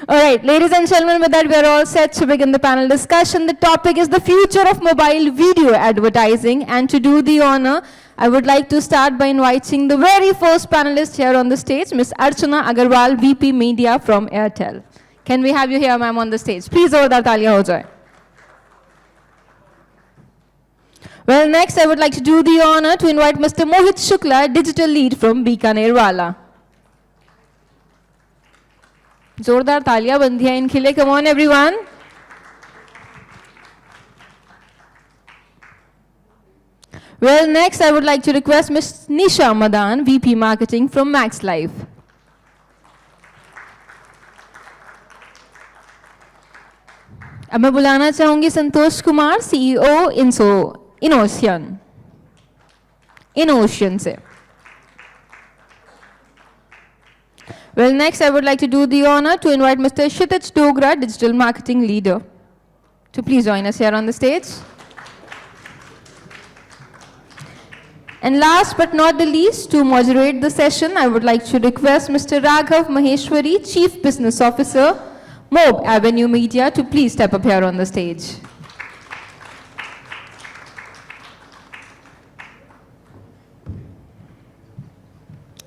All right, ladies and gentlemen, with that, we are all set to begin the panel discussion. The topic is the future of mobile video advertising. And to do the honor, I would like to start by inviting the very first panelist here on the stage, Ms. Archana Agarwal, VP Media from Airtel. Can we have you here, ma'am, on the stage? Please, zordar taaliyan ho jaye. Well, next, I would like to do the honor to invite Mr. Mohit Shukla, Digital Lead from Bikaner Wala. जोरदार तालियां बंधी हैं इनके लिए. Come on, everyone. Well, next I would like to request Ms. Nisha Madan, VP Marketing from Max Life. अब मैं बुलाना चाहूंगी संतोष कुमार, CEO InOcean से. Well, next I would like to do the honor to invite Mr. Kshitij Dogra, Digital Marketing Leader, to please join us here on the stage. And last but not the least, to moderate the session, I would like to request Mr. Raghav Maheshwari, Chief Business Officer, MOBEXX Avenue Media, to please step up here on the stage.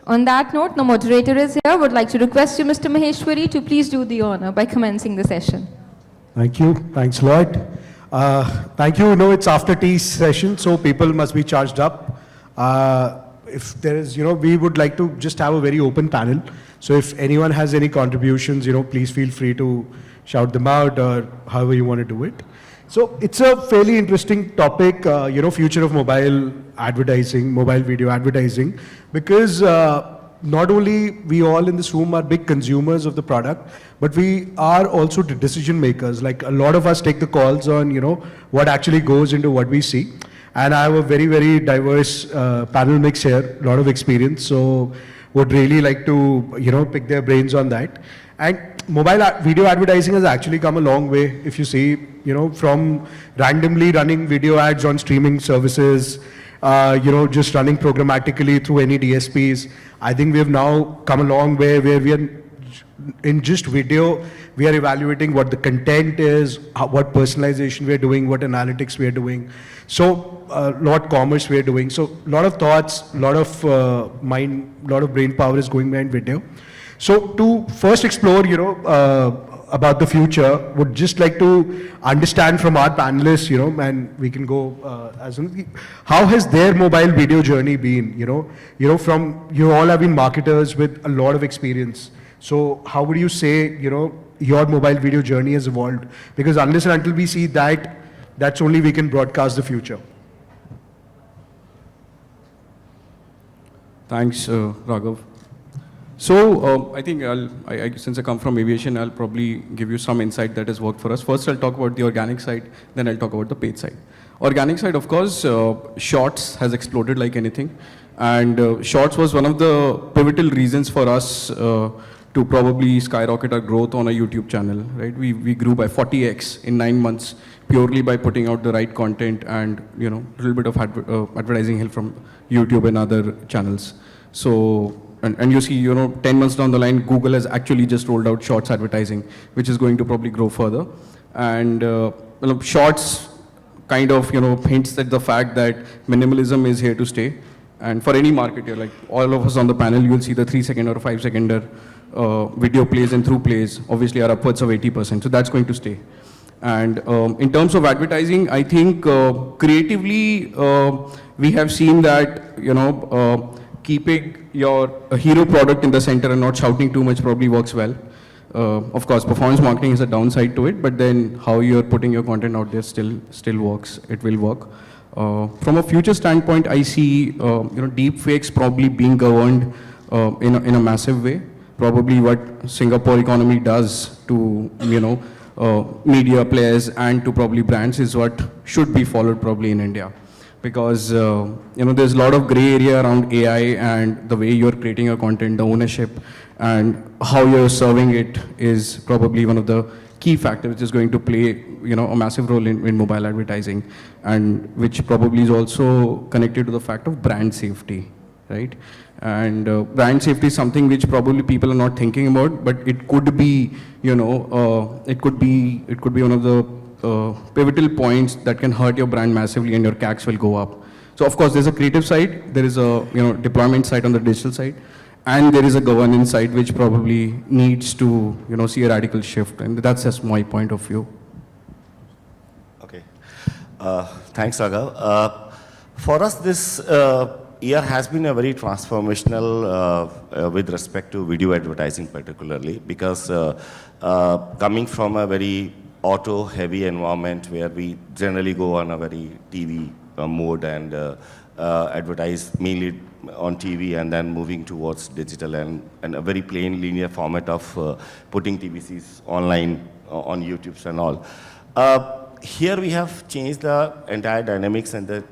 On that note, the moderator is here. I would like to request you, Mr. Maheshwari, to please do the honor by commencing the session. Thank you. Thanks a lot. Thank you. It's after tea session, so people must be charged up. If there is, we would like to just have a very open panel. So if anyone has any contributions, please feel free to shout them out or however you want to do it. So it's a fairly interesting topic, future of mobile advertising, mobile video advertising, because not only we all in this room are big consumers of the product, but we are also the decision makers. Like a lot of us take the calls on, what actually goes into what we see. And I have a very, very diverse panel mix here, a lot of experience. So would really like to, pick their brains on that. And mobile video advertising has actually come a long way. If you see, from randomly running video ads on streaming services, just running programmatically through any DSPs. I think we have now come a long way where we are in just video, we are evaluating what the content is, what personalization we are doing, what analytics we are doing. So lot commerce we are doing. So a lot of thoughts, a lot of mind, a lot of brain power is going behind video. So to first explore, about the future, would just like to understand from our panelists, and we can go how has their mobile video journey been, from you all have been marketers with a lot of experience. So how would you say, your mobile video journey has evolved? Because unless and until we see that, that's only we can broadcast the future. Thanks, Raghav. So I think since I come from aviation, I'll probably give you some insight that has worked for us. First, I'll talk about the organic side, then I'll talk about the paid side. Organic side, of course, Shorts has exploded like anything. And Shorts was one of the pivotal reasons for us to probably skyrocket our growth on a YouTube channel, right? We grew by 40x in 9 months, purely by putting out the right content and, a little bit of advertising help from YouTube and other channels. So, and you see, 10 months down the line, Google has actually just rolled out Shorts advertising, which is going to probably grow further. And Shorts kind of, hints at the fact that minimalism is here to stay. And for any marketer, like all of us on the panel, you'll see the 3-second or 5-second video plays and through plays, obviously are upwards of 80%. So that's going to stay. And in terms of advertising, I think creatively, we have seen that, keeping your hero product in the center and not shouting too much probably works well. Of course, performance marketing is a downside to it, but then how you're putting your content out there still works. It will work. From a future standpoint, I see deep fakes probably being governed in a massive way. Probably what Singapore economy does to media players and to probably brands is what should be followed probably in India. Because there's a lot of gray area around AI and the way you're creating your content, the ownership, and how you're serving it is probably one of the key factors which is going to play a massive role in mobile advertising, and which probably is also connected to the fact of brand safety. right? And brand safety is something which probably people are not thinking about, but it could be, it could be one of the pivotal points that can hurt your brand massively, and your CACs will go up. So of course, there's a creative side, there is a deployment side on the digital side, and there is a governance side which probably needs to see a radical shift, and that's just my point of view. Okay. Thanks, Raghav. For us, this year has been a very transformational with respect to video advertising particularly, because coming from a very auto-heavy environment where we generally go on a very TV mode and advertise mainly on TV, and then moving towards digital and a very plain linear format of putting TVCs online on YouTubes and all. Here we have changed the entire dynamics and the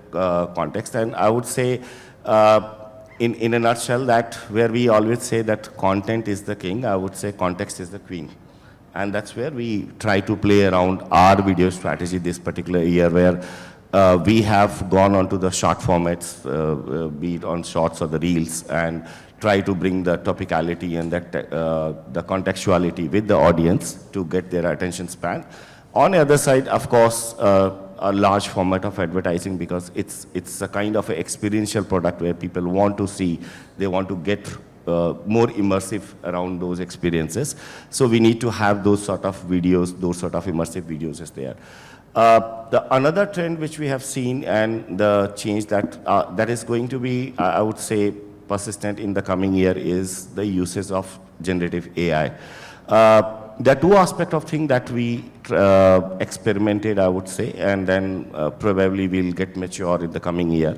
context, and I would say in a nutshell that where we always say that content is the king, I would say context is the queen. And that's where we try to play around our video strategy this particular year, where we have gone onto the short formats, be it on shorts or the reels, and try to bring the topicality and that, the contextuality with the audience to get their attention span. On the other side, of course, a large format of advertising, because it's a kind of an experiential product where people want to see, they want to get more immersive around those experiences. So we need to have those sort of videos, those sort of immersive videos is there. The another trend which we have seen, and the change that that is going to be, I would say, persistent in the coming year, is the usage of generative AI. There are two aspects of things that we experimented, I would say, and then probably will get mature in the coming year.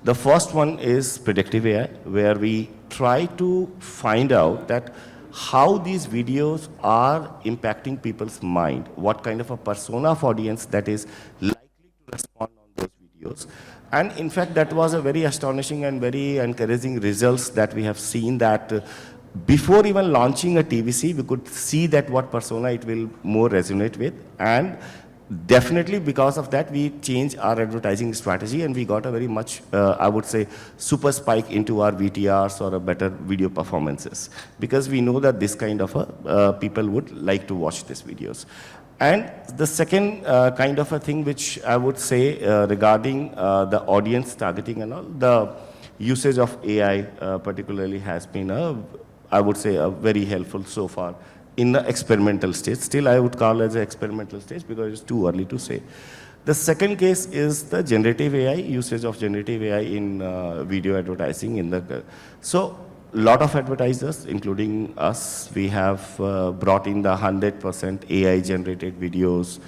The first one is predictive AI, where we try to find out that how these videos are impacting people's mind, what kind of a persona of audience that is likely to respond on those videos. And in fact, that was a very astonishing and very encouraging results that we have seen, that before even launching a TVC, we could see that what persona it will more resonate with. And definitely because of that, we changed our advertising strategy, and we got a very much, I would say, super spike into our VTRs or a better video performances, because we know that this kind of people would like to watch these videos. And the second kind of a thing which I would say regarding the audience targeting and all, the usage of AI particularly has been I would say very helpful so far in the experimental stage. Still, I would call it as an experimental stage because it's too early to say. The second case is the generative AI, usage of generative AI in video advertising. So, a lot of advertisers, including us, we have brought in the 100% AI-generated videos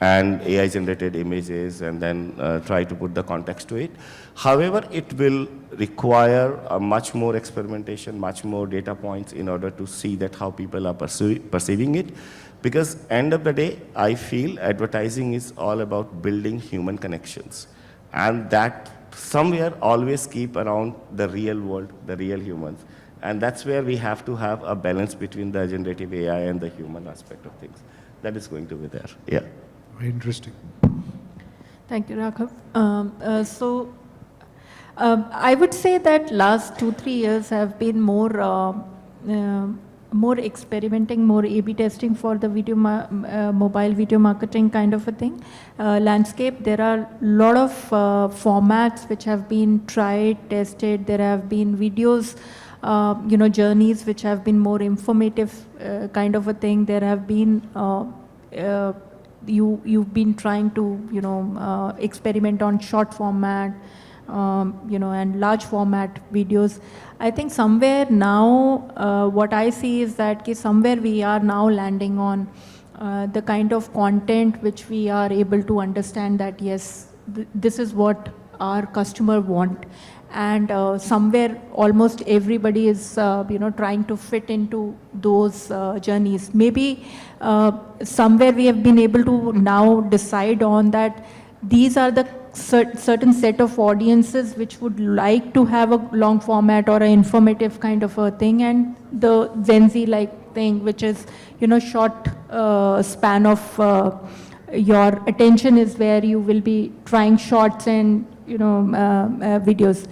and AI-generated images, and then try to put the context to it. However, it will require a much more experimentation, much more data points in order to see that how people are perceiving it. Because end of the day, I feel advertising is all about building human connections. And that somewhere always keep around the real world, the real humans. And that's where we have to have a balance between the generative AI and the human aspect of things. That is going to be there, yeah. Very interesting. Thank you, Raghav. I would say that last 2-3 years have been more experimenting, more A/B testing for the video mobile video marketing kind of a thing. Landscape, there are a lot of formats which have been tried, tested. There have been videos, journeys which have been more informative kind of a thing. There have been you've been trying to experiment on short format, and large format videos. I think somewhere now what I see is that somewhere we are now landing on the kind of content which we are able to understand that yes, this is what our customer want. And somewhere almost everybody is trying to fit into those journeys. Maybe somewhere we have been able to now decide on that these are the certain set of audiences which would like to have a long format or an informative kind of a thing, and the Gen Z like thing which is short span of your attention is where you will be trying shorts and videos.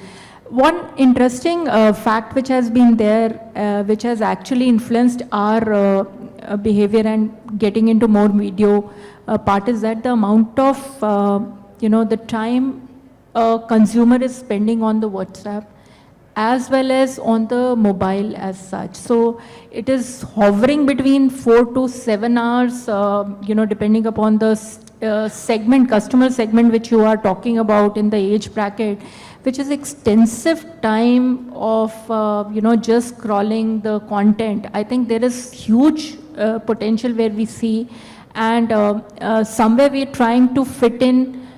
One interesting fact which has been there, which has actually influenced our behavior and getting into more video part is that the amount of, the time a consumer is spending on the WhatsApp as well as on the mobile as such. So it is hovering between 4 to 7 hours, depending upon the segment, customer segment which you are talking about in the age bracket, which is extensive time of, just scrolling the content. I think there is huge potential where we see, and somewhere we are trying to fit in,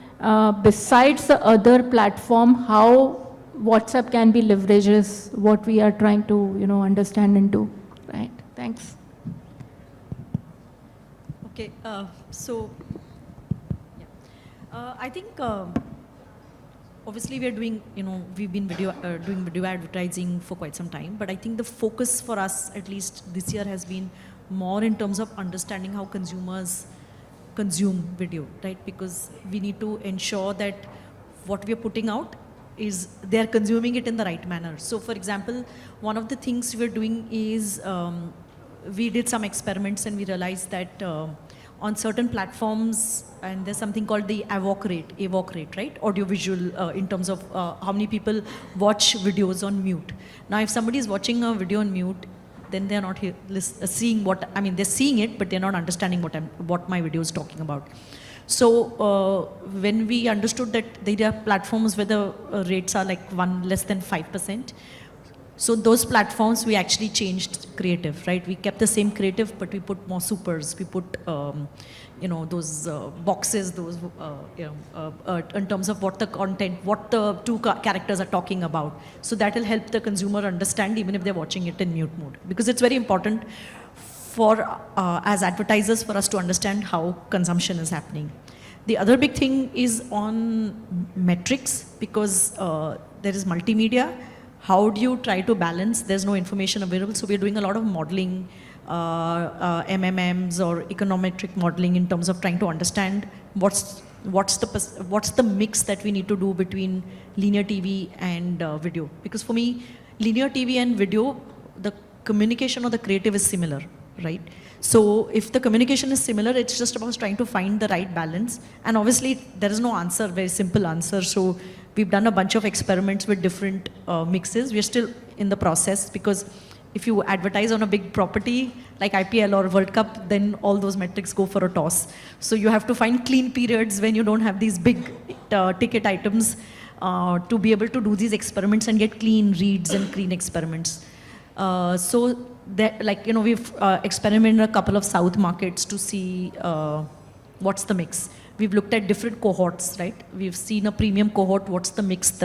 besides the other platform, how WhatsApp can be leveraged is what we are trying to, understand and do. Right. Thanks. Okay. I think obviously we are doing, we've been doing video advertising for quite some time, but I think the focus for us, at least this year, has been more in terms of understanding how consumers consume video, right? Because we need to ensure that what we are putting out is they're consuming it in the right manner. So for example, one of the things we're doing is we did some experiments and we realized that on certain platforms, and there's something called the AVOC rate, right? Audiovisual, in terms of how many people watch videos on mute. Now, if somebody is watching a video on mute, then they're not seeing they're seeing it, but they're not understanding what my video is talking about. So when we understood that there are platforms where the rates are like less than 5%, so those platforms we actually changed creative, right? We kept the same creative, but we put more supers. We put, those boxes, those, in terms of what the content, what the two characters are talking about. So that will help the consumer understand even if they're watching it in mute mode. Because it's very important for, as advertisers, for us to understand how consumption is happening. The other big thing is on metrics, because there is multimedia. How do you try to balance? There's no information available, so we're doing a lot of modeling, MMMs or econometric modeling in terms of trying to understand what's the mix that we need to do between linear TV and video. Because for me, linear TV and video, the communication or the creative is similar, right? So if the communication is similar, it's just about trying to find the right balance. And obviously, there is no answer, very simple answer. So we've done a bunch of experiments with different mixes. We're still in the process, because if you advertise on a big property like IPL or World Cup, then all those metrics go for a toss. So you have to find clean periods when you don't have these big ticket items to be able to do these experiments and get clean reads and clean experiments. So that, we've experimented in a couple of South markets to see what's the mix. We've looked at different cohorts, right? We've seen a premium cohort, what's the mix,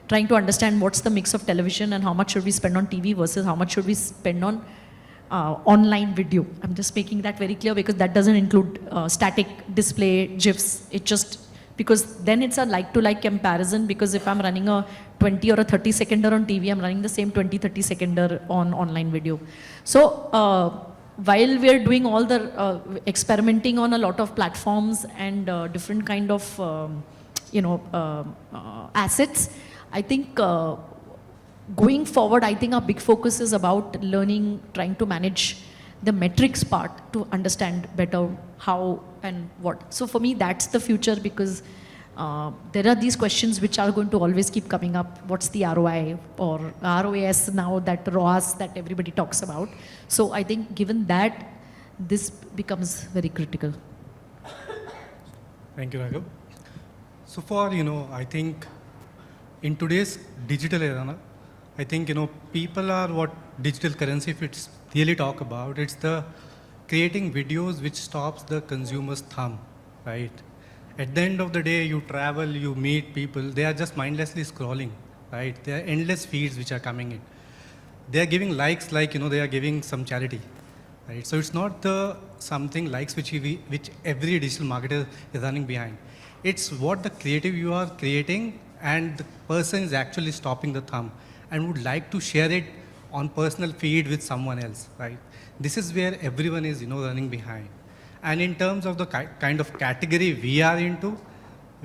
trying to understand what's the mix of television and how much should we spend on TV versus how much should we spend on online video. I'm just making that very clear, because that doesn't include static display, GIFs. It just, because then it's a like-to-like comparison, because if I'm running a 20 or a 30 seconder on TV, I'm running the same 20, 30 seconder on online video. So while we're doing all the experimenting on a lot of platforms and different kind of, assets, I think going forward, I think our big focus is about learning, trying to manage the metrics part to understand better how and what. So for me, that's the future, because there are these questions which are going to always keep coming up. What's the ROI or ROAS now, that ROAS that everybody talks about. So I think given that, this becomes very critical. Thank you, Raghav. So far, I think in today's digital era, I think, people are what digital currency, if it's really talk about, it's the creating videos which stops the consumer's thumb, right? At the end of the day, you travel, you meet people, they are just mindlessly scrolling, right? There are endless feeds which are coming in. They are giving likes they are giving some charity, right? So it's not the something likes which every digital marketer is running behind. It's what the creative you are creating, and the person is actually stopping the thumb and would like to share it on personal feed with someone else, right? This is where everyone is, running behind. And in terms of the kind of category we are into,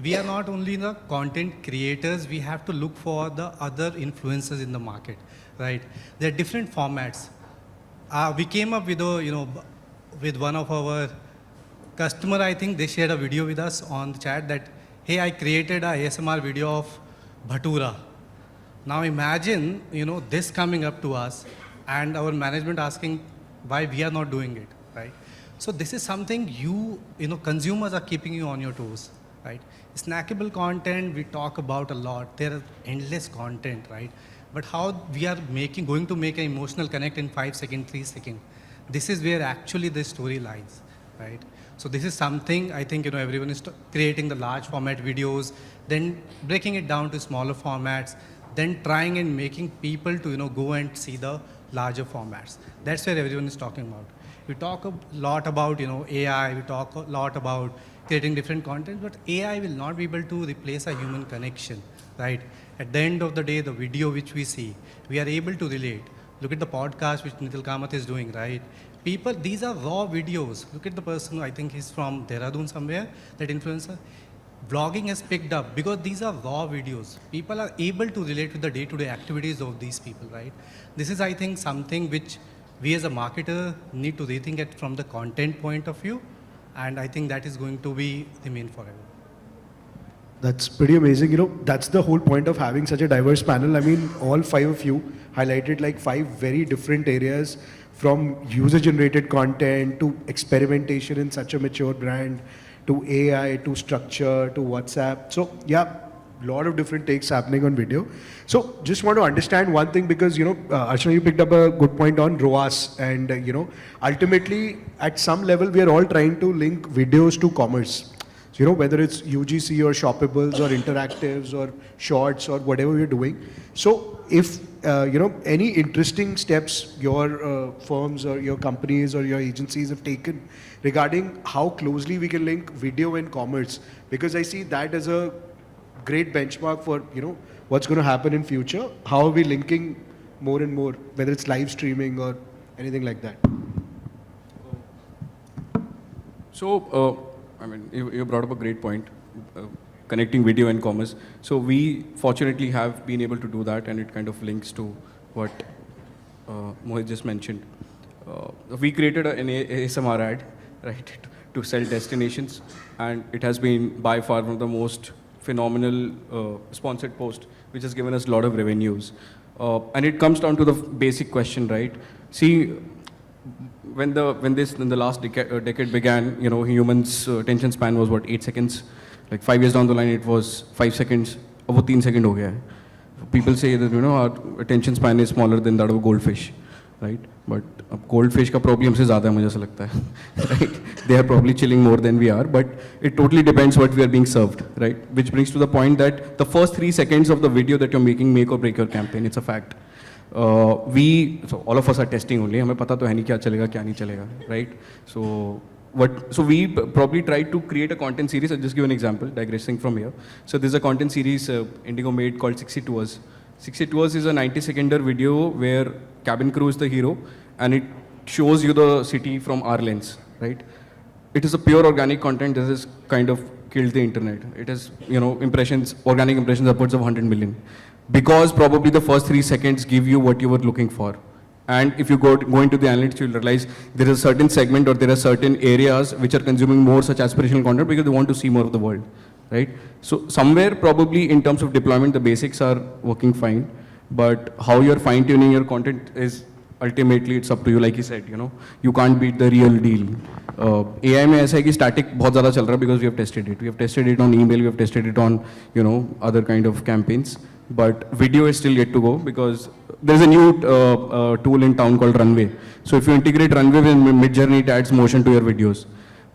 we are not only the content creators, we have to look for the other influencers in the market, right? There are different formats. We came up with with one of our customer, I think they shared a video with us on the chat that, hey, I created a ASMR video of Bhatura. Now imagine, this coming up to us and our management asking why we are not doing it, right? So this is something consumers are keeping you on your toes, right? Snackable content, we talk about a lot. There are endless content, right? But how we are going to make an emotional connect in 5 seconds, 3 seconds. This is where actually the story lies, right? So this is something I think, everyone is creating the large format videos, then breaking it down to smaller formats, then trying and making people to, go and see the larger formats. That's where everyone is talking about. We talk a lot about, AI, we talk a lot about creating different content, but AI will not be able to replace a human connection, right? At the end of the day, the video which we see, we are able to relate. Look at the podcast which Nitil Kamath is doing, right? People, these are raw videos. Look at the person, I think he's from Dehradun somewhere, that influencer. Vlogging has picked up because these are raw videos. People are able to relate with the day-to-day activities of these people, right? This is, I think, something which we as a marketer need to rethink it from the content point of view. And I think that is going to remain forever. That's pretty amazing. That's the whole point of having such a diverse panel. I mean, all 5 of you highlighted like 5 very different areas, from user-generated content to experimentation in such a mature brand, to AI, to structure, to WhatsApp. So yeah, a lot of different takes happening on video. So just want to understand one thing, because, Archana, you picked up a good point on ROAS, and, ultimately at some level we are all trying to link videos to commerce. So, whether it's UGC or shoppables or interactives or shorts or whatever we're doing. So if, any interesting steps your firms or your companies or your agencies have taken regarding how closely we can link video and commerce, because I see that as a great benchmark for, what's going to happen in future. How are we linking more and more, whether it's live streaming or anything like that? So, I mean, you brought up a great point, connecting video and commerce. So we fortunately have been able to do that, and it kind of links to what Mohit just mentioned. We created an ASMR ad, right, to sell destinations, and it has been by far one of the most phenomenal sponsored post, which has given us a lot of revenues. And it comes down to the basic question, right? See, when the last decade began, humans' attention span was what, 8 seconds? Like 5 years down the line, it was 5 seconds. अब वो 3 seconds हो गया है. People say that our attention span is smaller than that of a goldfish, right? But goldfish का problem से ज़्यादा है मुझे ऐसा लगता है, right? They are probably chilling more than we are, but it totally depends what we are being served, right? Which brings to the point that the first 3 seconds of the video that you're making make or break your campaign. It's a fact. So all of us are testing only. हमें पता तो है नहीं क्या चलेगा क्या नहीं चलेगा, right? So we probably tried to create a content series. I'll just give an example, digressing from here. So there's a content series Indigo made called 60 Tours. 60 Tours is a 90-second video where cabin crew is the hero, and it shows you the city from our lens, right? It is a pure organic content. This is kind of killed the internet. It has, impressions, organic impressions upwards of 100 million. Because probably the first 3 seconds give you what you were looking for. And if you go into the analytics, you'll realize there is a certain segment or there are certain areas which are consuming more such aspirational content because they want to see more of the world, right? So somewhere probably in terms of deployment, the basics are working fine, but how you're fine-tuning your content is ultimately it's up to you. Like you said, you can't beat the real deal. AI में ऐसा है कि static बहुत ज़्यादा चल रहा है because we have tested it. We have tested it on email, we have tested it on, other kind of campaigns. But video is still yet to go because there's a new tool in town called Runway. So if you integrate Runway with Midjourney, it adds motion to your videos.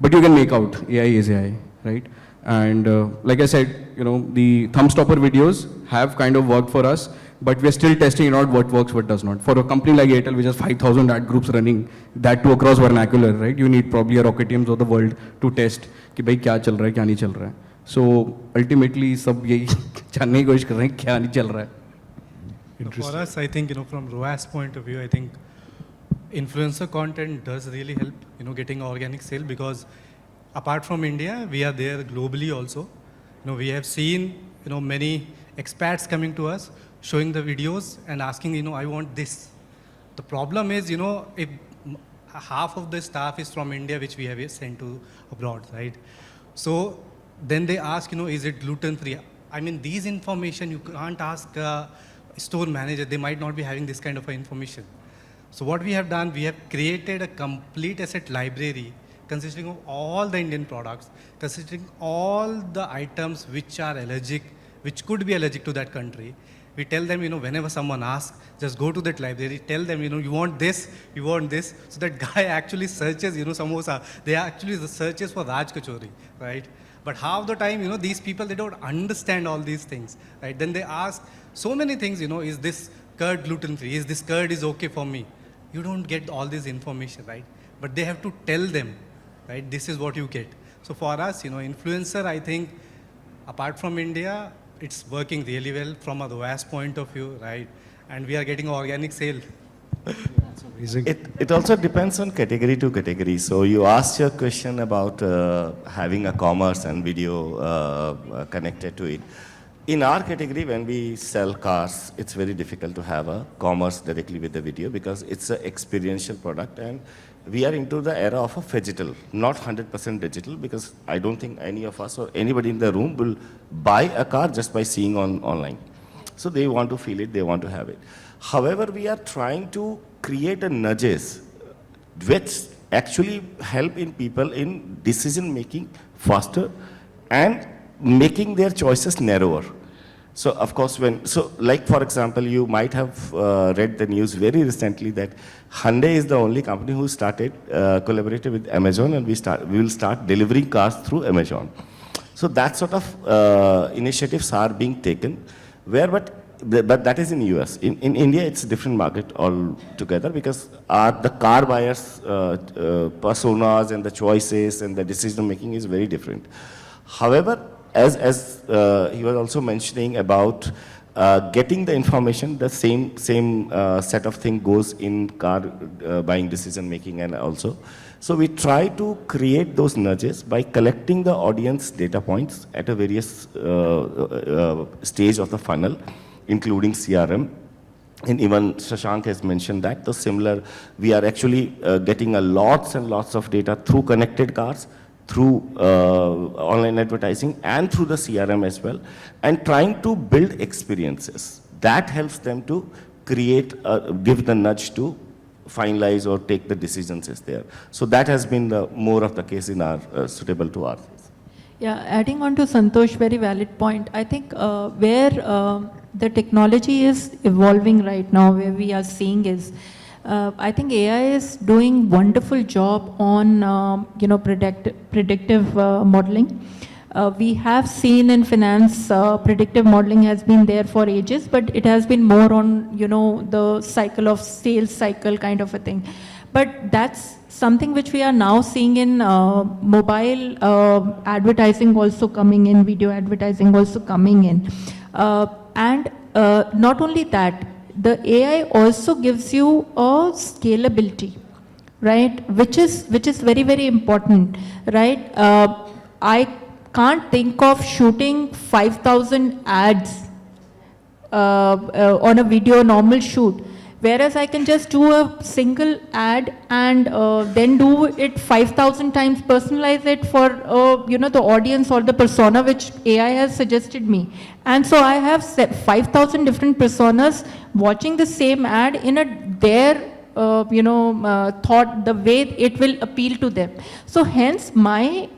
But you can make out AI is AI, right? And like I said, the thumb stopper videos have kind of worked for us, but we're still testing it out what works, what does not. For a company like Airtel, which has 5,000 ad groups running, that too across vernacular, right? You need probably a rocket teams of the world to test कि भाई क्या चल रहा है, क्या नहीं चल रहा है. So ultimately, सब यही जानने की कोशिश कर रहे हैं क्या नहीं चल रहा है. For us, I think, from ROAS point of view, I think influencer content does really help, getting organic sale, because apart from India, we are there globally also. We have seen, many expats coming to us, showing the videos and asking, I want this. The problem is, if half of the staff is from India, which we have sent to abroad, right? So then they ask, is it gluten-free? I mean, these information, you can't ask a store manager. They might not be having this kind of information. So what we have done, we have created a complete asset library consisting of all the Indian products, consisting all the items which are allergic, which could be allergic to that country. We tell them, whenever someone asks, just go to that library, tell them, you want this, you want this. So that guy actually searches, samosa. They actually searches for Raj Kachori, right? But half the time, these people, they don't understand all these things, right? Then they ask so many things, is this curd gluten-free? Is this curd is okay for me? You don't get all this information, right? But they have to tell them, right? This is what you get. So for us, influencer, I think, apart from India, it's working really well from a ROAS point of view, right? And we are getting organic sale. That's amazing. It also depends on category to category. So you asked your question about having a commerce and video connected to it. In our category, when we sell cars, it's very difficult to have a commerce directly with the video because it's an experiential product, and we are into the era of a phygital, not 100% digital, because I don't think any of us or anybody in the room will buy a car just by seeing online. So they want to feel it, they want to have it. However, we are trying to create a nudges which actually help in people in decision making faster and making their choices narrower. So of course, like for example, you might have read the news very recently that Hyundai is the only company who started collaborated with Amazon, and we will start delivering cars through Amazon. So that sort of initiatives are being taken, but that is in US. In India, it's a different market altogether because the car buyers' personas and the choices and the decision making is very different. However, as he was also mentioning about getting the information, the same set of thing goes in car buying decision making and also. So we try to create those nudges by collecting the audience data points at a various stage of the funnel, including CRM. And even Shashank has mentioned that. So similar, we are actually getting lots and lots of data through connected cars, through online advertising, and through the CRM as well, and trying to build experiences. That helps them to create, give the nudge to finalize or take the decisions is there. So that has been more of the case in our suitable to our case. Yeah, adding on to Santosh, very valid point. I think where the technology is evolving right now, where we are seeing is, I think AI is doing wonderful job on predictive modeling. We have seen in finance predictive modeling has been there for ages, but it has been more on the cycle of sales cycle kind of a thing. But that's something which we are now seeing in mobile advertising also coming in, video advertising also coming in, and not only that. The AI also gives you a scalability, right? Which is very, very important, right? I can't think of shooting 5,000 ads on a video normal shoot, whereas I can just do a single ad and then do it 5,000 times, personalize it for the audience or the persona which AI has suggested me. And so I have set 5,000 different personas watching the same ad in their thought, the way it will appeal to them. So hence my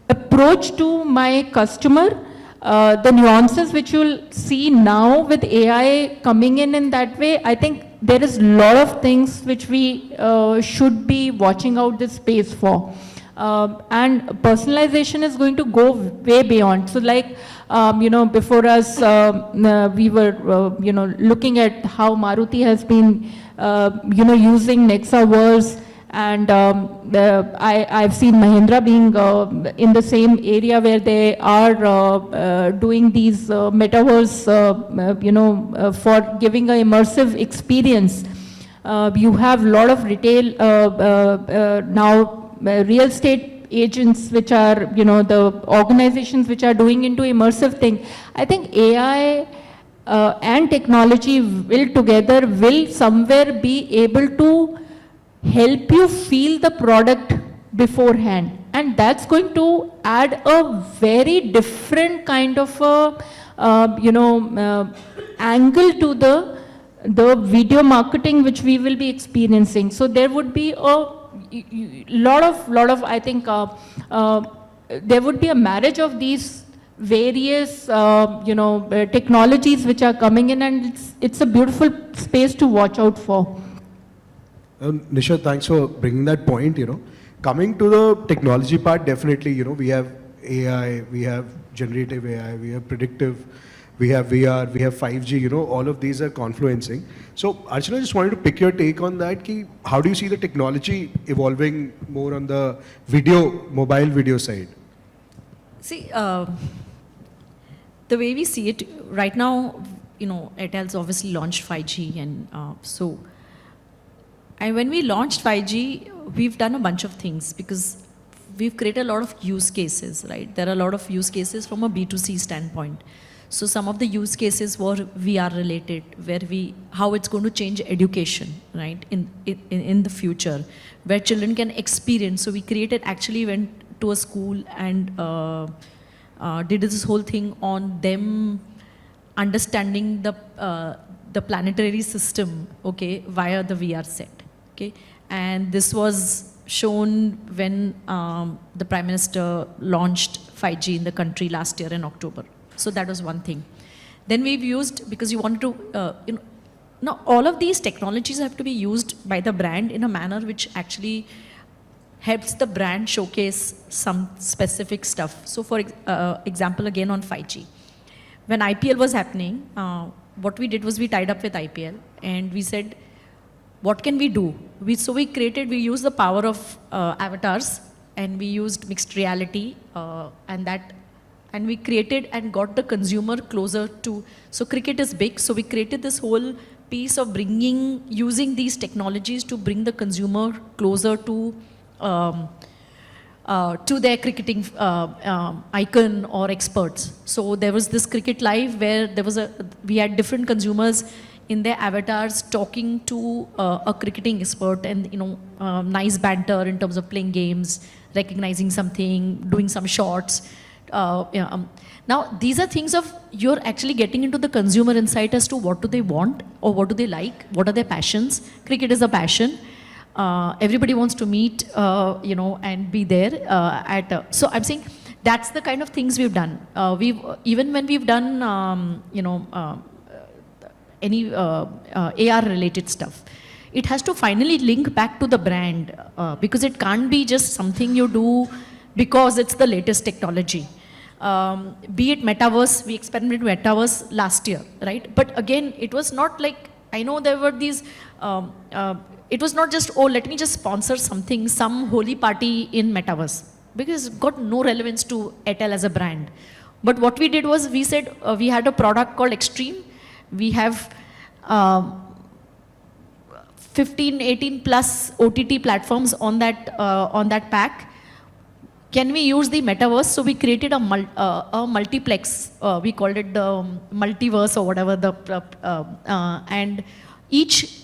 approach to my customer, the nuances which you'll see now with AI coming in that way, I think there is a lot of things which we should be watching out this space for. And personalization is going to go way beyond. So like, before us, we were, looking at how Maruti has been, using Nexaverse, and I've seen Mahindra being in the same area where they are doing these metaverse, for giving an immersive experience. You have a lot of retail now. Real estate agents which are, the organizations which are doing into immersive thing, I think AI and technology will somewhere be able to help you feel the product beforehand. And that's going to add a very different kind of angle to the video marketing which we will be experiencing. So there would be a lot of I think there would be a marriage of these various technologies which are coming in, and it's a beautiful space to watch out for. Nisha, thanks for bringing that point, Coming to the technology part, definitely, we have AI, we have generative AI, we have predictive, we have VR, we have 5G, all of these are confluencing. So, Archana, I just wanted to pick your take on that. How do you see the technology evolving more on the mobile video side? See, the way we see it right now, Airtel's obviously launched 5G, and and when we launched 5G, we've done a bunch of things because we've created a lot of use cases, right? There are a lot of use cases from a B2C standpoint. So some of the use cases were VR related, where how it's going to change education, right? In the future, where children can experience. So we went to a school and did this whole thing on them understanding the planetary system, okay, via the VR set. Okay, and this was shown when the Prime Minister launched 5G in the country last year in October. So that was one thing. Then we've used, because you wanted to, now all of these technologies have to be used by the brand in a manner which actually helps the brand showcase some specific stuff. So for example, again on 5G, when IPL was happening, what we did was we tied up with IPL and we said, what can we do? We used the power of avatars, and we used mixed reality and we created and got the consumer closer to, so cricket is big, so we created this whole piece of using these technologies to bring the consumer closer to their cricketing icon or experts. So there was this Cricket Live where we had different consumers in their avatars talking to a cricketing expert, and nice banter in terms of playing games, recognizing something, doing some shots. Now these are things of you're actually getting into the consumer insight as to what do they want or what do they like, what are their passions. Cricket is a passion. Everybody wants to meet, and be there so I'm saying that's the kind of things we've done. Even when we've done, any AR related stuff, it has to finally link back to the brand because it can't be just something you do because it's the latest technology. Be it metaverse, we experimented with metaverse last year, right? But again, it was not like, I know there were these, it was not just, oh, let me just sponsor something, some holy party in metaverse, because it got no relevance to Airtel as a brand. But what we did was we said, we had a product called Extreme. We have 15, 18 plus OTT platforms on that pack. Can we use the metaverse? So we created a multiplex. We called it the multiverse or whatever. And each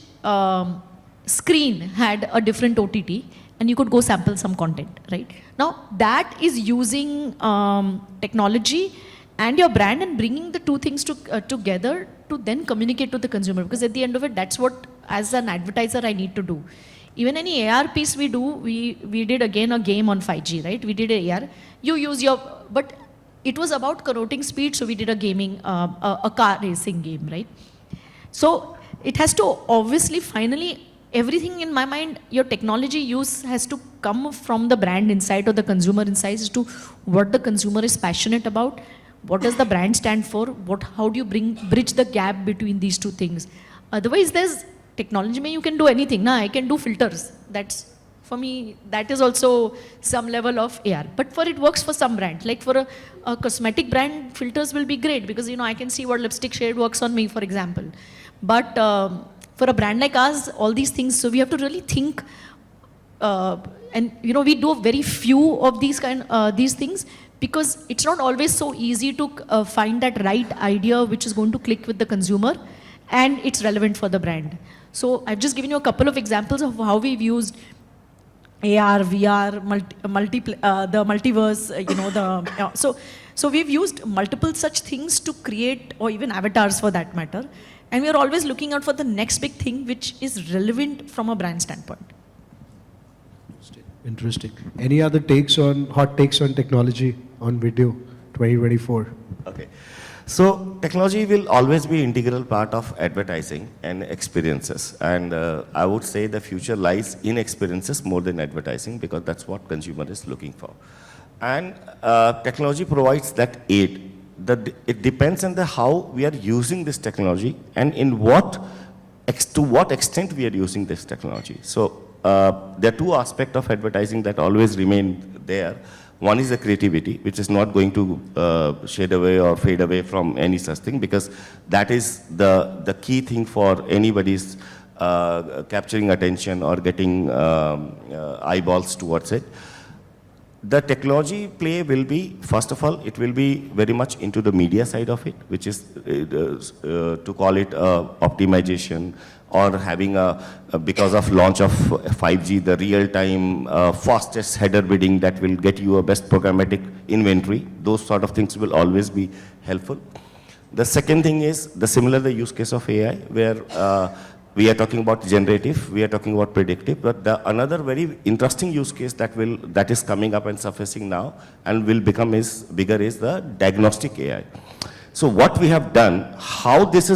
screen had a different OTT, and you could go sample some content, right? Now that is using technology and your brand and bringing the two things together to then communicate to the consumer, because at the end of it, that's what, as an advertiser, I need to do. Even any AR piece we do, we did again a game on 5G, right? We did AR. You use but it was about connoting speed, so we did a gaming, a car racing game, right? So it has to obviously, finally, everything in my mind, your technology use has to come from the brand insight or the consumer insights as to what the consumer is passionate about. What does the brand stand for? How do you bridge the gap between these two things? Otherwise, there's technology, you can do anything. I can do filters. That's, for me, that is also some level of AR. But it works for some brand. Like for a cosmetic brand, filters will be great because, I can see what lipstick shade works on me, for example. But for a brand like us, all these things, so we have to really think and you know, we do very few of these things because it's not always so easy to find that right idea which is going to click with the consumer and it's relevant for the brand. So I've just given you a couple of examples of how we've used AR, VR, the multiverse, so we've used multiple such things to create, or even avatars for that matter. And we are always looking out for the next big thing which is relevant from a brand standpoint. Interesting. Any other hot takes on technology on video 2024? Okay. So technology will always be integral part of advertising and experiences. And I would say the future lies in experiences more than advertising, because that's what consumer is looking for. And technology provides that aid. It depends on how we are using this technology and to what extent we are using this technology. So there are two aspects of advertising that always remain there. One is the creativity, which is not going to shade away or fade away from any such thing, because that is the key thing for anybody's capturing attention or getting eyeballs towards it. The technology play will be, first of all, it will be very much into the media side of it, which is to call it optimization, or having because of launch of 5G, the real-time fastest header bidding that will get you a best programmatic inventory. Those sort of things will always be helpful. The second thing is the use case of AI, where we are talking about generative, we are talking about predictive, but another very interesting use case that is coming up and surfacing now and will become bigger is the diagnostic AI. So what we have done, how this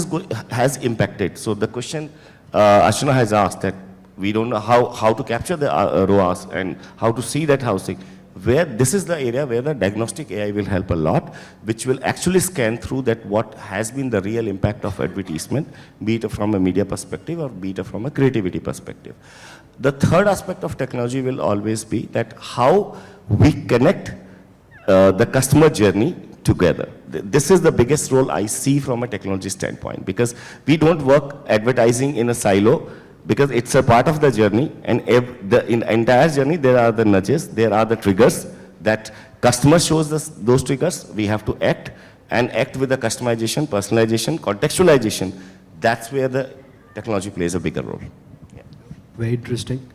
has impacted. So the question Ashuna has asked, that we don't know how to capture the ROAS and how to see that housing. Where this is the area where the diagnostic AI will help a lot, which will actually scan through that what has been the real impact of advertisement, be it from a media perspective or be it from a creativity perspective. The third aspect of technology will always be that how we connect the customer journey together. This is the biggest role I see from a technology standpoint, because we don't work advertising in a silo, because it's a part of the journey, and in the entire journey there are the nudges, there are the triggers that customer shows us those triggers. We have to act with the customization, personalization, contextualization. That's where the technology plays a bigger role. Yeah. Very interesting.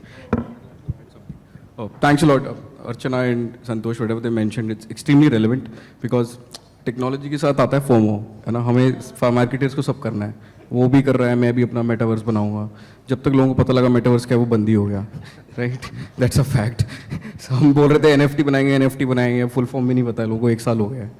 Oh, thanks a lot, Archana and Santosh, whatever they mentioned, it's extremely relevant, because technology के साथ आता है FOMO, है ना. हमें marketers को सब करना है, वो भी कर रहा है, मैं भी अपना मेटावर्स बनाऊंगा. जब तक लोगों को पता लगा मेटावर्स क्या, वो बंद ही हो गया, राइट. That's a fact. हम बोल रहे थे एनएफटी बनाएंगे, फुल फॉर्म भी नहीं पता है लोगों को, 1 साल हो गया है,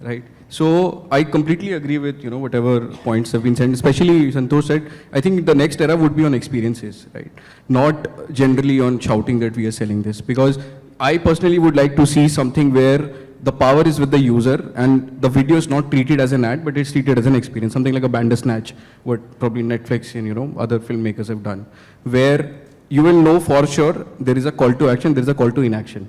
right? So I completely agree with whatever points have been said, especially Santosh said. I think the next era would be on experiences, right? Not generally on shouting that we are selling this, because I personally would like to see something where the power is with the user and the video is not treated as an ad, but it's treated as an experience, something like a Bandersnatch, what probably Netflix and other filmmakers have done, where you will know for sure there is a call to action, there is a call to inaction,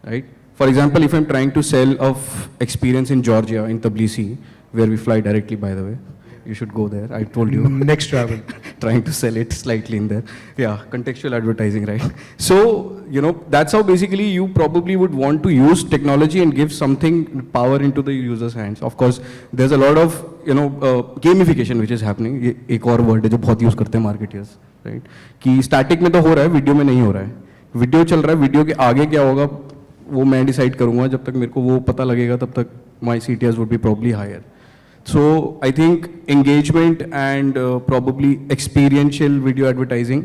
right? For example, if I'm trying to sell of experience in Georgia, in Tbilisi, where we fly directly, by the way, you should go there, I told you. Next travel. Trying to sell it slightly in there. Yeah, contextual advertising, right? So, that's how basically you probably would want to use technology and give something power into the user's hands. Of course, there's a lot of, gamification which is happening. ये एक और word है जो बहुत use करते हैं marketers, right? कि static में तो हो रहा है, video में नहीं हो रहा है. Video चल रहा है, video के आगे क्या होगा, वो मैं decide करूँगा. जब तक मेरे को वो पता लगेगा, तब तक my CTRs would be probably higher. So I think engagement and probably experiential video advertising,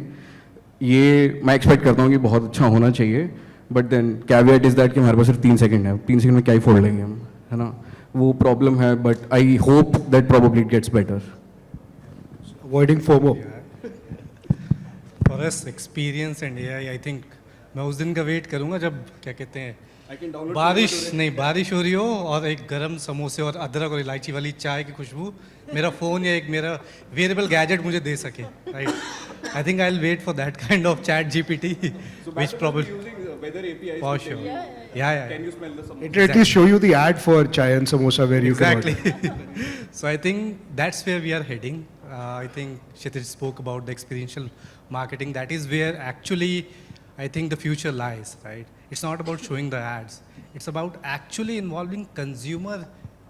ये मैं expect करता हूँ कि बहुत अच्छा होना चाहिए. But then caveat is that कि हमारे पास सिर्फ 3 सेकंड है. 3 सेकंड में क्या ही फोड़ लेंगे हम, है ना? वो problem है. But I hope that probably it gets better. Avoiding FOMO. For us, experience and AI, I think मैं उस दिन का वेट करूँगा जब क्या कहते हैं बारिश हो रही हो और एक गरम समोसे और अदरक और इलायची वाली चाय की खुशबू मेरा फ़ोन या एक मेरा वेरिएबल गैजेट मुझे दे सके, right? I think I will wait for that kind of ChatGPT which probably for sure. Yeah. Can you smell the samosa? It at least show you the ad for chai and samosa where you can order. Exactly. So I think that's where we are heading. I think Kshitij spoke about the experiential marketing. That is where actually I think the future lies, right? It's not about showing the ads. It's about actually involving consumer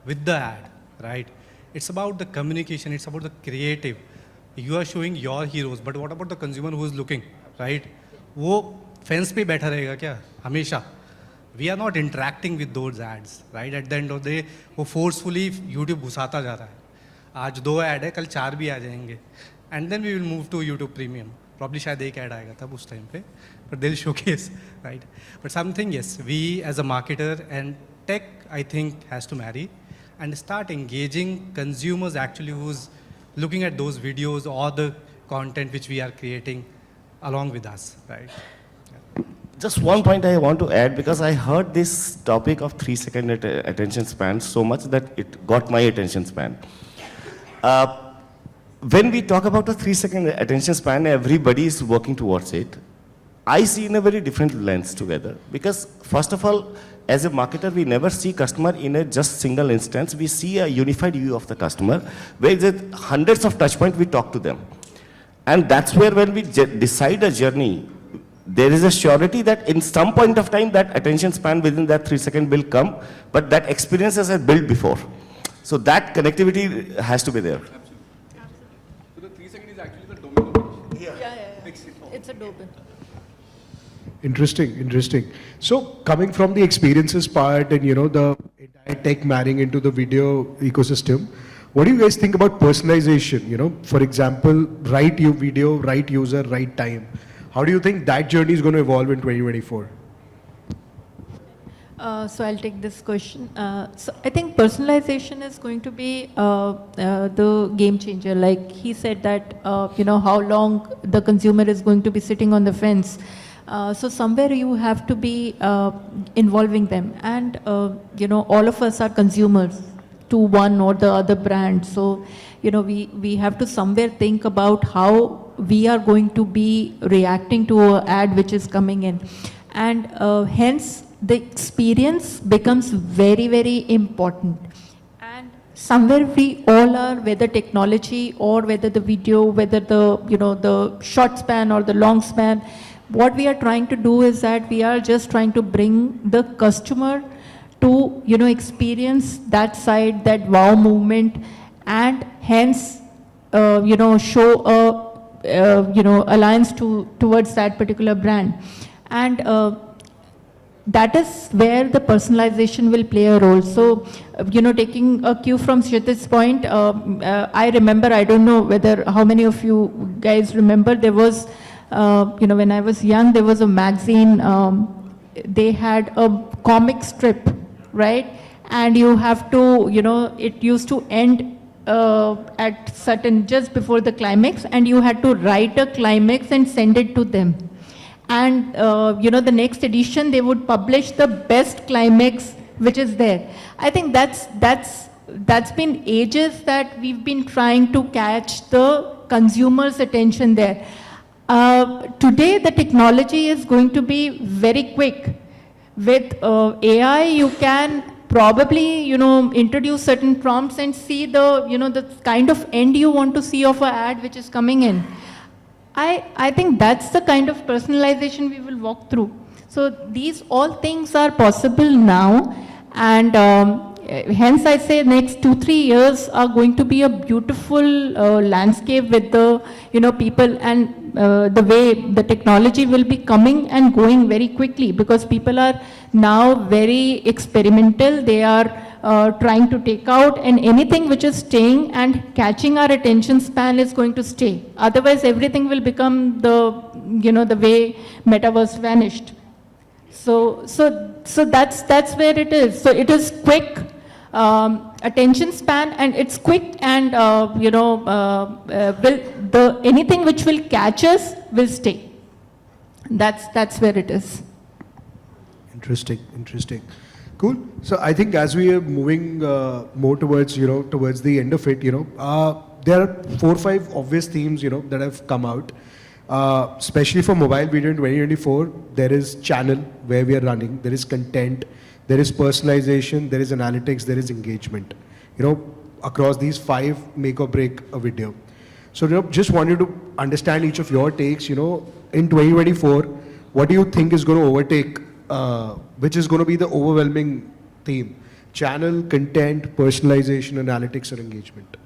with the ad, right? It's about the communication. It's about the creative. You are showing your heroes, but what about the consumer who is looking, right? वो fence पे बैठा रहेगा क्या हमेशा? We are not interacting with those ads, right? At the end of the day, वो forcefully YouTube घुसाता जा रहा है. आज 2 ad है, कल 4 भी आ जाएंगे. And then we will move to YouTube Premium. Probably शायद एक ad आएगा तब उस time पे, but they'll showcase, right? But something, yes, we as a marketer and tech, I think, has to marry and start engaging consumers actually who's looking at those videos or the content which we are creating along with us, right? Just one point I want to add, because I heard this topic of 3-second attention span so much that it got my attention span. When we talk about a 3-second attention span, everybody is working towards it. I see in a very different lens together, because first of all, as a marketer, we never see customer in a just single instance. We see a unified view of the customer, where there's hundreds of touch points we talk to them. And that's where when we decide a journey, there is a surety that in some point of time that attention span within that 3 seconds will come, but that experience has been built before. So that connectivity has to be there. So the 3 seconds is actually the domain of it. Yeah. It's a domain. Interesting, interesting. So coming from the experiences part and the entire tech marrying into the video ecosystem, what do you guys think about personalization? For example, right video, right user, right time. How do you think that journey is going to evolve in 2024? So I'll take this question. So I think personalization is going to be the game changer. Like he said that, how long the consumer is going to be sitting on the fence. So somewhere you have to be involving them. And, all of us are consumers to one or the other brand. So, we have to somewhere think about how we are going to be reacting to an ad which is coming in. And hence, the experience becomes very, very important. And somewhere we all are, whether technology or whether the video, whether the short span or the long span, what we are trying to do is that we are just trying to bring the customer to, experience that side, that wow moment, and hence, show a, alliance towards that particular brand. And that is where the personalization will play a role. So, taking a cue from Kshitij's point, I remember, I don't know how many of you guys remember, there was, when I was young, there was a magazine, they had a comic strip, right? And you have to, it used to end at certain, just before the climax, and you had to write a climax and send it to them. And, the next edition, they would publish the best climax which is there. I think that's been ages that we've been trying to catch the consumer's attention there. Today, the technology is going to be very quick. With AI, you can probably, introduce certain prompts and see the, the kind of end you want to see of an ad which is coming in. I think that's the kind of personalization we will walk through. So these all things are possible now, and hence I say next 2-3 years are going to be a beautiful landscape with the people, and the way the technology will be coming and going very quickly, because people are now very experimental. They are trying to take out, and anything which is staying and catching our attention span is going to stay. Otherwise, everything will become the way metaverse vanished. So that's where it is. So it is quick attention span, and it's quick, and anything which will catch us will stay. That's where it is. Interesting. Cool. So I think as we are moving more towards the end of it, there are 4 or 5 obvious themes that have come out. Especially for mobile video in 2024, there is channel where we are running, there is content, there is personalization, there is analytics, there is engagement. Across these 5 make or break a video. So just wanted to understand each of your takes. In 2024, what do you think is going to overtake, which is going to be the overwhelming theme? Channel, content, personalization, analytics, or engagement?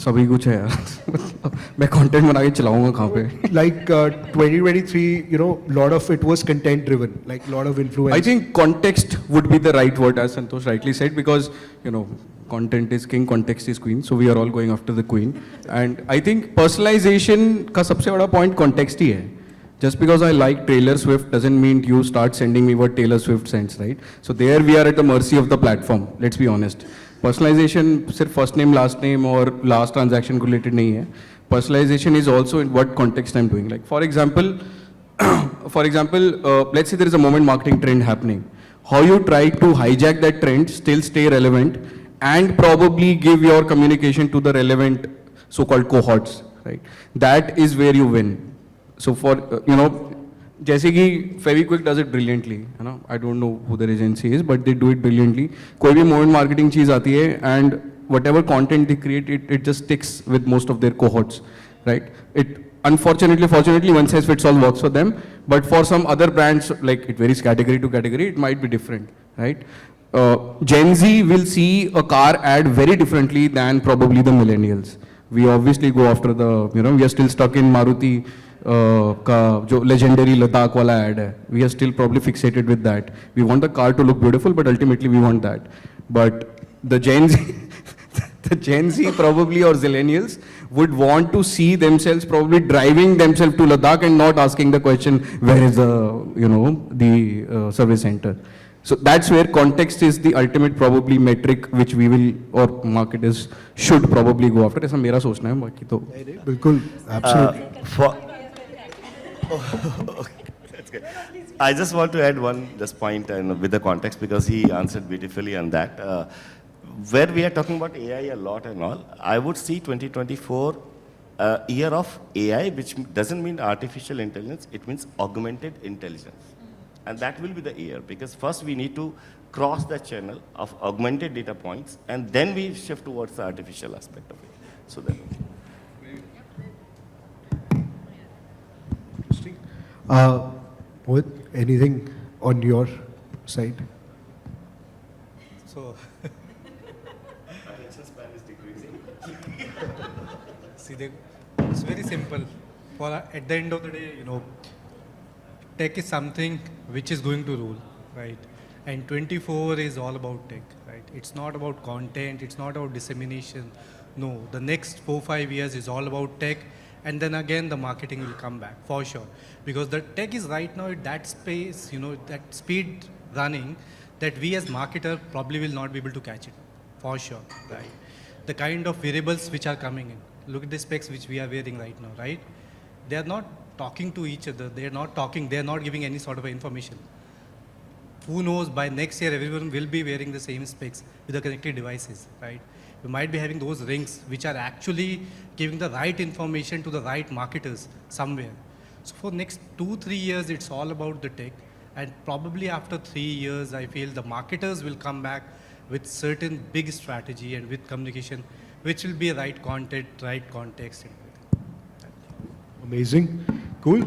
सभी कुछ है यार मैं content बना के चलाऊंगा कहाँ पे Like 2023, you know, lot of it was content driven, like lot of influence. I think context would be the right word, as Santosh rightly said, because you know content is king, context is queen. So we are all going after the queen. And I think personalization का सबसे बड़ा point context ही है. Just because I like Taylor Swift doesn't mean you start sending me what Taylor Swift sends, right? So there we are at the mercy of the platform. Let's be honest. Personalization सिर्फ first name, last name और last transaction को related नहीं है. Personalization is also in what context I'm doing. Like for example, let's say there is a moment marketing trend happening. How you try to hijack that trend, still stay relevant, and probably give your communication to the relevant so-called cohorts, right? That is where you win. So for you know, जैसे कि Fevikwik does it brilliantly, है ना? I don't know who the agency is, but they do it brilliantly. कोई भी moment marketing चीज आती है and whatever content they create, it just sticks with most of their cohorts, right? It unfortunately, fortunately, one size fits all works for them, but for some other brands, like it varies category to category, it might be different, right? Gen Z will see a car ad very differently than probably the millennials. We obviously go after the, you know, we are still stuck in Maruti का जो legendary Ladakh वाला ad है. We are still probably fixated with that. We want the car to look beautiful, but ultimately we want that. But the Gen Z, the Gen Z probably or Zillennials would want to see themselves probably driving themselves to Ladakh and not asking the question, where is the, you know, the service center. So that's where context is the ultimate probably metric which we will or marketers should probably go after. ऐसा मेरा सोचना है बाकी तो. बिल्कुल, absolutely. That's good. I just want to add one just point and with the context because he answered beautifully on that. Where we are talking about AI a lot and all, I would see 2024 year of AI, which doesn't mean artificial intelligence, it means augmented intelligence. And that will be the year because first we need to cross the channel of augmented data points and then we shift towards the artificial aspect of it. So that. Interesting. Mohit, anything on your side? So, see, it's very simple. For at the end of the day, you know, tech is something which is going to rule, right? And 24 is all about tech, right? It's not about content, it's not about dissemination. No, the next 4-5 years is all about tech. And then again, the marketing will come back for sure. Because the tech is right now at that space, you know, that speed running that we as marketer probably will not be able to catch it for sure, right? The kind of variables which are coming in. Look at the specs which we are wearing right now, right? They are not talking to each other. They are not talking. They are not giving any sort of information. Who knows, by next year, everyone will be wearing the same specs with the connected devices, right? You might be having those rings which are actually giving the right information to the right marketers somewhere. So for next 2-3 years, it's all about the tech. And probably after 3 years, I feel the marketers will come back with certain big strategy and with communication, which will be right content, right context. Amazing. Cool.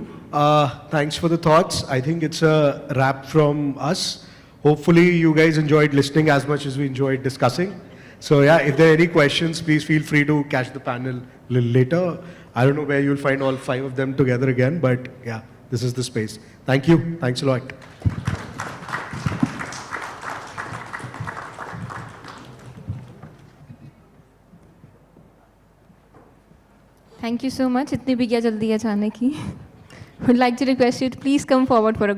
Thanks for the thoughts. I think it's a wrap from us. Hopefully you guys enjoyed listening as much as we enjoyed discussing. So yeah, if there are any questions, please feel free to catch the panel a little later. I don't know where you'll find all 5 of them together again, but yeah, this is the space. Thank you. Thanks a lot. Thank you so much. इतनी भी क्या जल्दी है जाने की. Would like to request you to please come forward for a group.